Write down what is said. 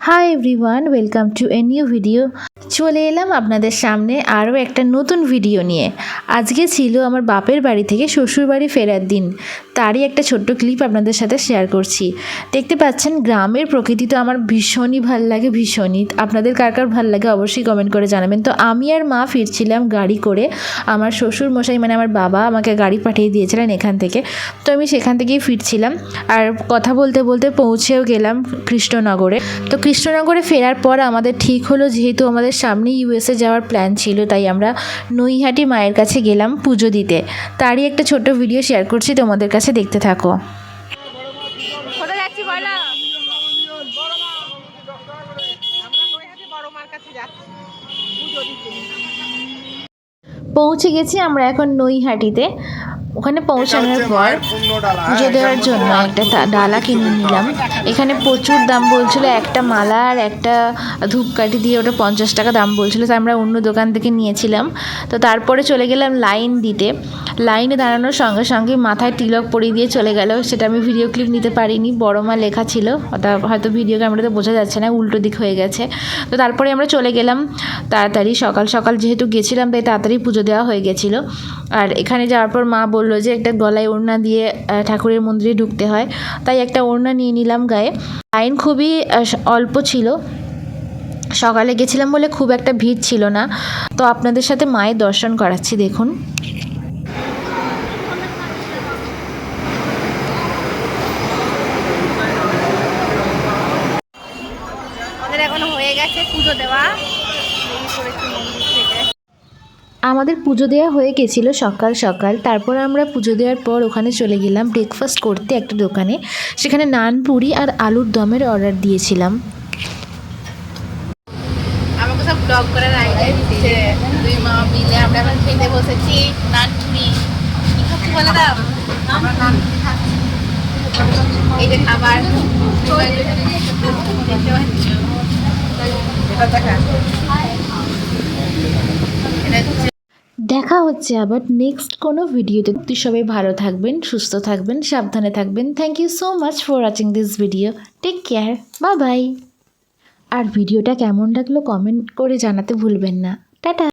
Hi everyone, welcome to a new video. চলে এলাম আপনাদের সামনে আরও একটা নতুন ভিডিও নিয়ে। আজকে ছিল আমার বাপের বাড়ি থেকে শ্বশুর বাড়ি ফেরার দিন, তারই একটা ছোট্ট ক্লিপ আপনাদের সাথে শেয়ার করছি। দেখতে পাচ্ছেন গ্রামের প্রকৃতি তো আমার ভীষণই ভাল লাগে, ভীষণই। আপনাদের কার কার ভাল লাগে অবশ্যই কমেন্ট করে জানাবেন। তো আমি আর মা ফিরছিলাম গাড়ি করে। আমার শ্বশুর মশাই মানে আমার বাবা আমাকে গাড়ি পাঠিয়ে দিয়েছিলেন এখান থেকে, তো আমি সেখান থেকেই ফিরছিলাম। আর কথা বলতে বলতে পৌঁছেও গেলাম কৃষ্ণনগরে। তো কৃষ্ণনগরে ফেরার পর আমাদের ঠিক হলো, যেহেতু আমাদের সামনে ইউএসএ যাওয়ার প্ল্যান ছিল, তাই আমরা নৈহাটি মায়ের কাছে গেলাম পুজো দিতে। তারই একটা ছোট্ট ভিডিও শেয়ার করছি, তোমাদের কাছে দেখতে থাকো। পৌঁছে গেছি আমরা এখন নৈহাটিতে। ওখানে পৌঁছানোর পর পুজো দেওয়ার জন্য একটা ডালা কিনে নিলাম। এখানে প্রচুর দাম বলছিল, একটা মালা আর একটা ধূপকাঠি দিয়ে ওটা 50 টাকা দাম বলছিল, তাই আমরা অন্য দোকান থেকে নিয়েছিলাম। তো তারপরে চলে গেলাম লাইন দিতে। লাইনে দাঁড়ানোর সঙ্গে সঙ্গে মাথায় তিলক পরিয়ে দিয়ে চলে গেল। সেটা আমি ভিডিও ক্লিপ নিতে পারিনি, বড় মা লেখা ছিল, ওটা হয়তো ভিডিও ক্যামেরাতে বোঝা যাচ্ছে না, উল্টো দিক হয়ে গেছে। তো তারপরে আমরা চলে গেলাম তাড়াতাড়ি, সকাল সকাল যেহেতু গেছিলাম তাই তাড়াতাড়ি পুজো দেওয়া হয়ে গেছিলো। আর এখানে যাওয়ার পর মা বললো যে একটা গলায় ওড়না দিয়ে ঠাকুরের মন্দিরে ঢুকতে হয়, তাই একটা ওড়না নিয়ে নিলাম গায়ে। লাইন খুবই অল্প ছিল, সকালে গেছিলাম বলে খুব একটা ভিড় ছিল না। তো আপনাদের সাথে মায়ের দর্শন করাচ্ছি, দেখুন। এখনো হয়ে গেছে পুজো দেওয়া, আমাদের পুজো দেওয়া হয়ে গেছিলো সকাল সকাল। তারপর আমরা পুজো দেওয়ার পর ওখানে চলে গেলাম ব্রেকফাস্ট করতে একটা দোকানে। সেখানে নান, পুরি আর আলুর দমের অর্ডার দিয়েছিলাম। আমাকে সব ব্লগ করার আইডিয়া দিচ্ছে। দুই মা মিলে আমরা এখন খেতে বসেছি নান পুরি। কি খাচ্ছি বলে দাও? আমরা নান পুরি খাচ্ছি। এই যে খাবার দেখা হচ্ছে আবার নেক্সট কোনো ভিডিওতে। সবাই ভালো থাকবেন, সুস্থ থাকবেন, সাবধানে থাকবেন। Thank you so much for watching this video. Take care, bye bye. আর ভিডিওটা কেমন লাগলো কমেন্ট করে জানাতে ভুলবেন না। টাটা।